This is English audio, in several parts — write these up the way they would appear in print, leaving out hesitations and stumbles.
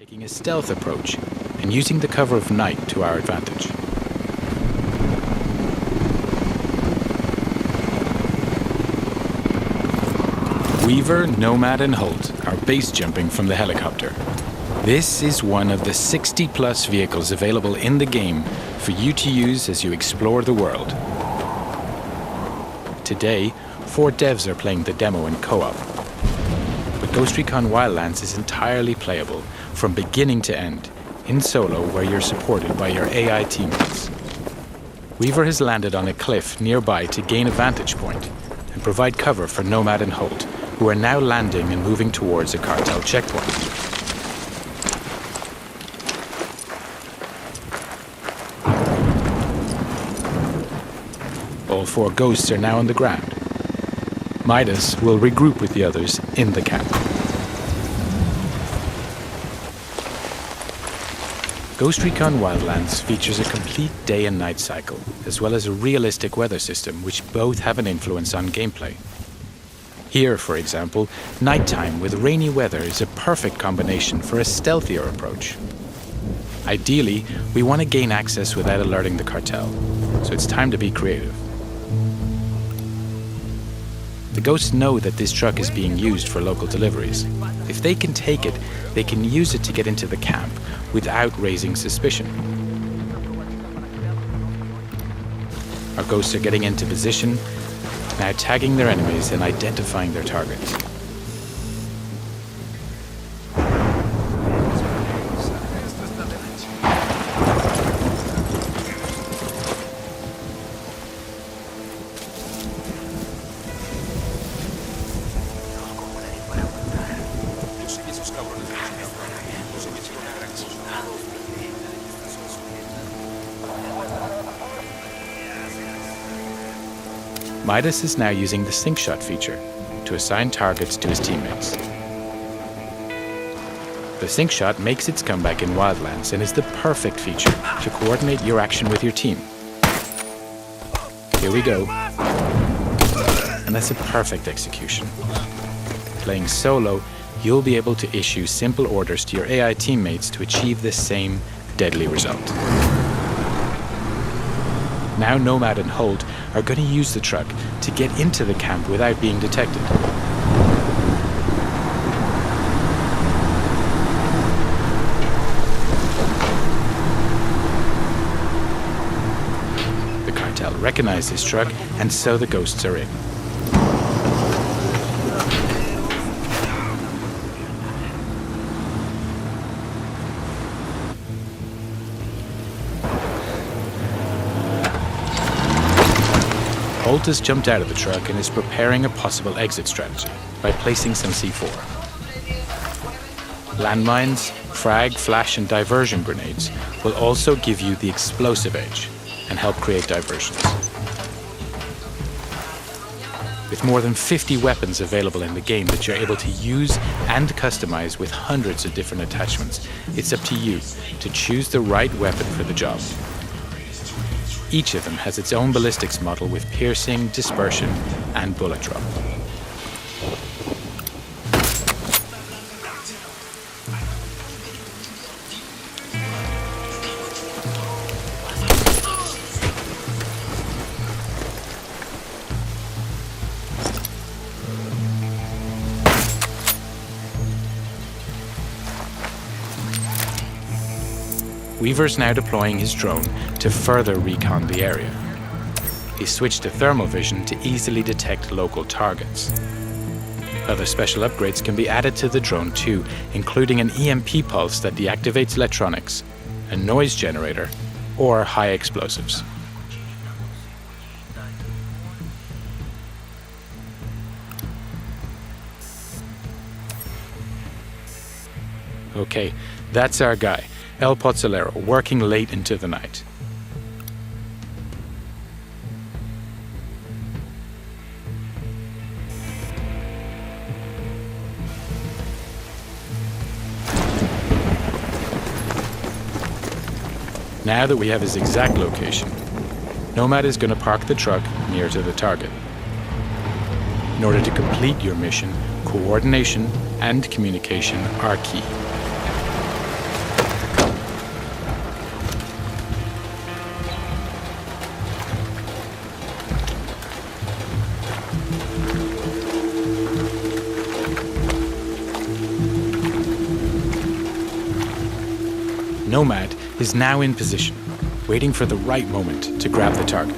taking a stealth approach and using the cover of night to our advantage. Weaver, Nomad and Holt are base jumping from the helicopter. This is one of the 60+ vehicles available in the game for you to use as you explore the world. Today, 4 devs are playing the demo in co-op. But Ghost Recon Wildlands is entirely playable from beginning to end, in solo where you're supported by your AI teammates. Weaver has landed on a cliff nearby to gain a vantage point and provide cover for Nomad and Holt, who are now landing and moving towards a cartel checkpoint. All 4 ghosts are now on the ground. Midas will regroup with the others in the camp. Ghost Recon Wildlands features a complete day and night cycle, as well as a realistic weather system which both have an influence on gameplay. Here, for example, nighttime with rainy weather is a perfect combination for a stealthier approach. Ideally, we want to gain access without alerting the cartel, so it's time to be creative. The ghosts know that this truck is being used for local deliveries. If they can take it, they can use it to get into the camp without raising suspicion. Our ghosts are getting into position, now tagging their enemies and identifying their targets. Midas is now using the sync shot feature to assign targets to his teammates. The sync shot makes its comeback in Wildlands and is the perfect feature to coordinate your action with your team. Here we go. And that's a perfect execution. Playing solo, you'll be able to issue simple orders to your AI teammates to achieve the same deadly result. Now Nomad and Holt are going to use the truck to get into the camp without being detected. The cartel recognize this truck, and so the ghosts are in. Holt has jumped out of the truck and is preparing a possible exit strategy by placing some C4. Landmines, frag, flash and diversion grenades will also give you the explosive edge and help create diversions. With more than 50 weapons available in the game that you're able to use and customize with hundreds of different attachments, it's up to you to choose the right weapon for the job. Each of them has its own ballistics model with piercing, dispersion, and bullet drop. Weaver's now deploying his drone to further recon the area. He switched to thermal vision to easily detect local targets. Other special upgrades can be added to the drone too, including an EMP pulse that deactivates electronics, a noise generator, or high explosives. Okay, that's our guy. El Pozzolero, working late into the night. Now that we have his exact location, Nomad is going to park the truck near to the target. In order to complete your mission, coordination and communication are key. Nomad is now in position, waiting for the right moment to grab the target.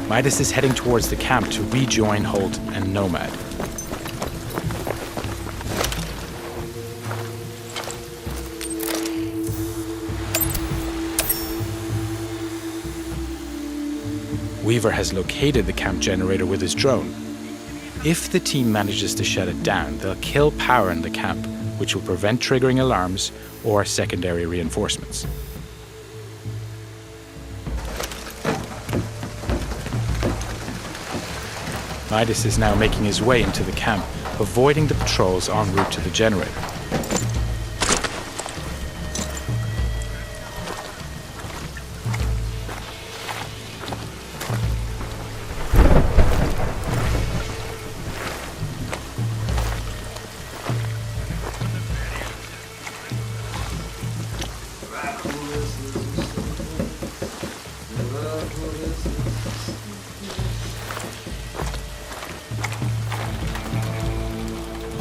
Midas is heading towards the camp to rejoin Holt and Nomad. Weaver has located the camp generator with his drone. If the team manages to shut it down, they'll kill power in the camp, which will prevent triggering alarms or secondary reinforcements. Midas is now making his way into the camp, avoiding the patrols en route to the generator.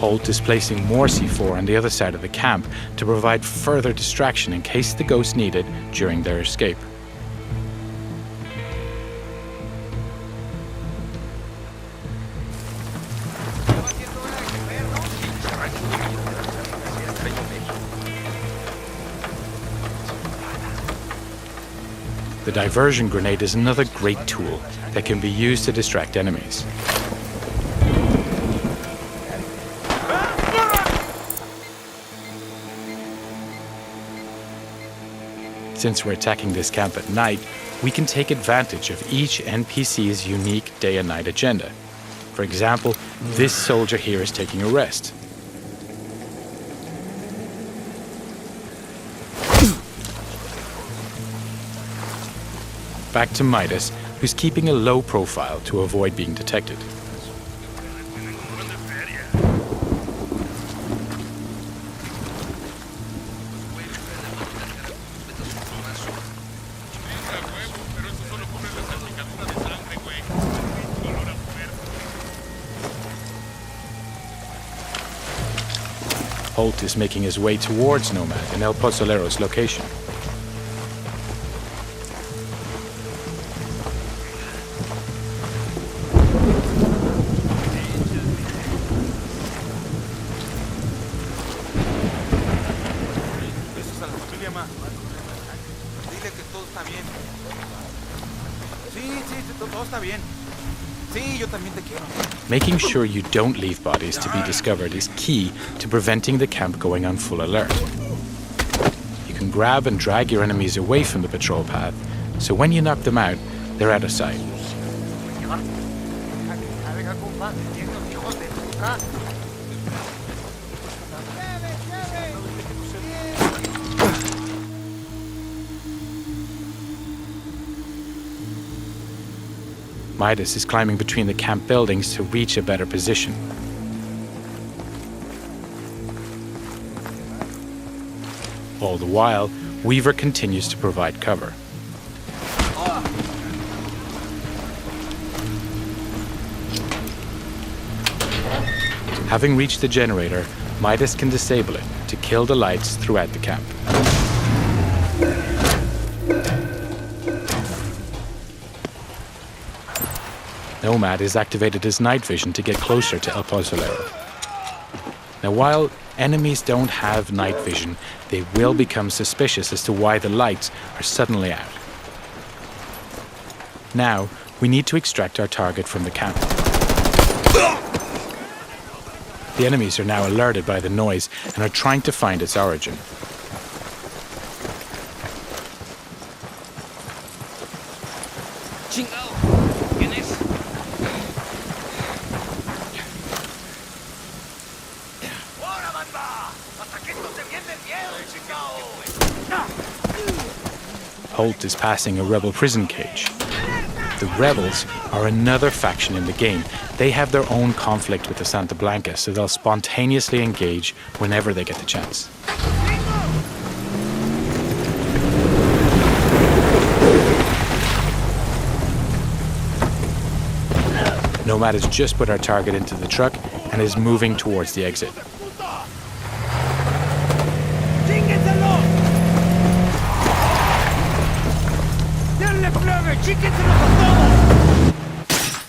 Holt is placing more C4 on the other side of the camp to provide further distraction in case the ghosts need it during their escape. The diversion grenade is another great tool that can be used to distract enemies. Since we're attacking this camp at night, we can take advantage of each NPC's unique day and night agenda. For example, this soldier here is taking a rest. Back to Midas, who's keeping a low profile to avoid being detected. Holt is making his way towards Nomad and El Pozolero's location. Making sure you don't leave bodies to be discovered is key to preventing the camp going on full alert. You can grab and drag your enemies away from the patrol path, so when you knock them out, they're out of sight. Midas is climbing between the camp buildings to reach a better position. All the while, Weaver continues to provide cover. Having reached the generator, Midas can disable it to kill the lights throughout the camp. Nomad has activated his night vision to get closer to El Pozolero. Now, while enemies don't have night vision, they will become suspicious as to why the lights are suddenly out. Now, we need to extract our target from the camp. The enemies are now alerted by the noise and are trying to find its origin. Holt is passing a rebel prison cage. The rebels are another faction in the game. They have their own conflict with the Santa Blanca, so they'll spontaneously engage whenever they get the chance. Nomad has just put our target into the truck and is moving towards the exit.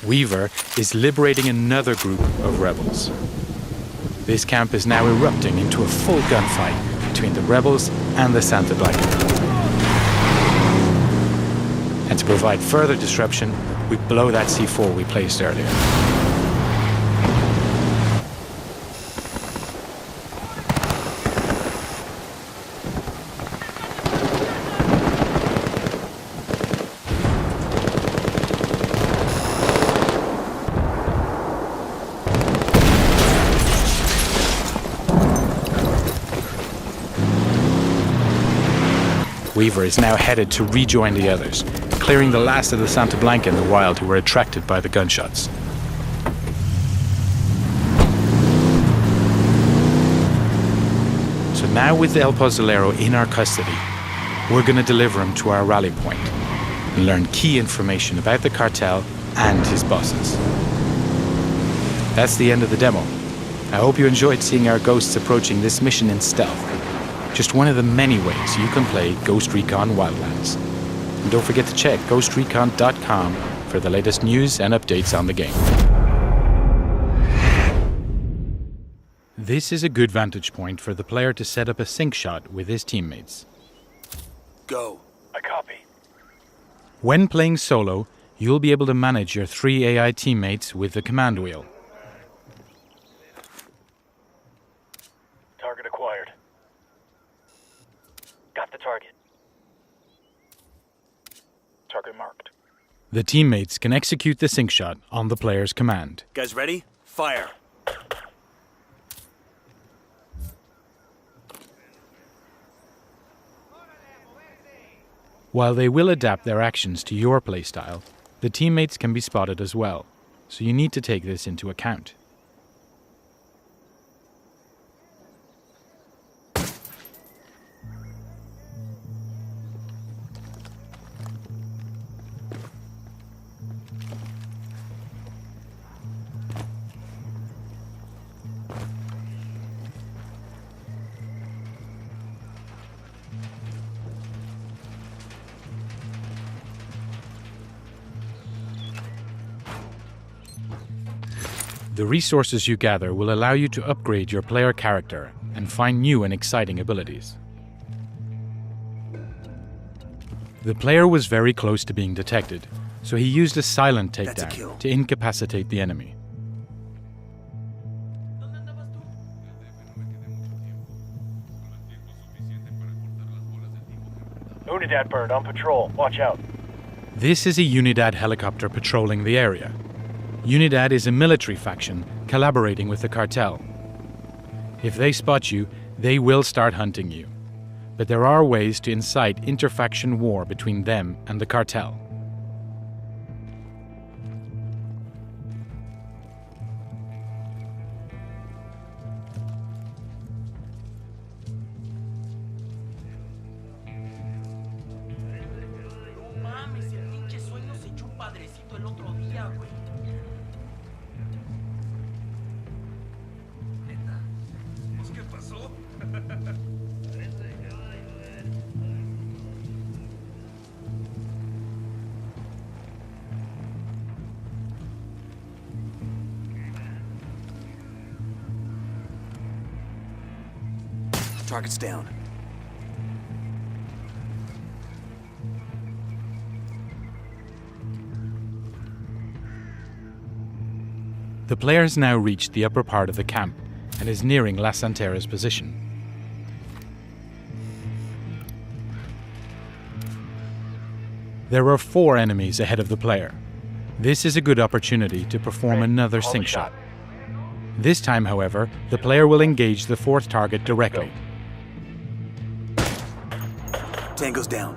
Weaver is liberating another group of rebels. This camp is now erupting into a full gunfight between the rebels and the Santa Blanca. And to provide further disruption, we blow that C4 we placed earlier. Weaver is now headed to rejoin the others, clearing the last of the Santa Blanca in the wild who were attracted by the gunshots. So now with El Pozolero in our custody, we're going to deliver him to our rally point and learn key information about the cartel and his bosses. That's the end of the demo. I hope you enjoyed seeing our ghosts approaching this mission in stealth. Just one of the many ways you can play Ghost Recon Wildlands. And don't forget to check ghostrecon.com for the latest news and updates on the game. This is a good vantage point for the player to set up a sync shot with his teammates. Go. I copy. When playing solo, you'll be able to manage your 3 AI teammates with the command wheel. Target acquired. Got the target. Target marked. The teammates can execute the sync shot on the player's command. Guys ready? Fire. While they will adapt their actions to your playstyle, the teammates can be spotted as well, so you need to take this into account. The resources you gather will allow you to upgrade your player character and find new and exciting abilities. The player was very close to being detected, so he used a silent takedown to incapacitate the enemy. Unidad bird on patrol. Watch out. This is a Unidad helicopter patrolling the area. Unidad is a military faction collaborating with the cartel. If they spot you, they will start hunting you. But there are ways to incite interfaction war between them and the cartel. Target's down. The player has now reached the upper part of the camp and is nearing La Santera's position. There are 4 enemies ahead of the player. This is a good opportunity to perform another sync shot. This time, however, the player will engage the 4th target directly. Tango's down.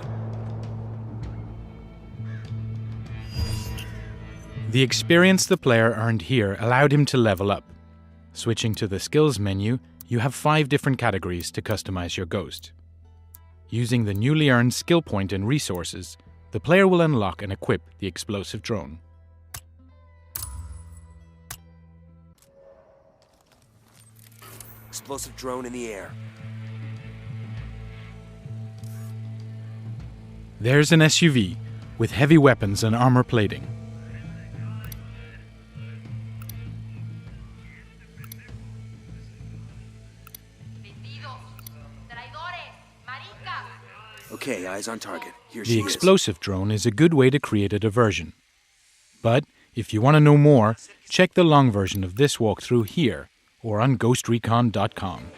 The experience the player earned here allowed him to level up. Switching to the skills menu, you have 5 different categories to customize your ghost. Using the newly earned skill point and resources, the player will unlock and equip the explosive drone. Explosive drone in the air. There's an SUV, with heavy weapons and armor plating. Okay, eyes on target. Here The she is. explosive drone is a good way to create a diversion. But if you want to know more, check the long version of this walkthrough here or on GhostRecon.com.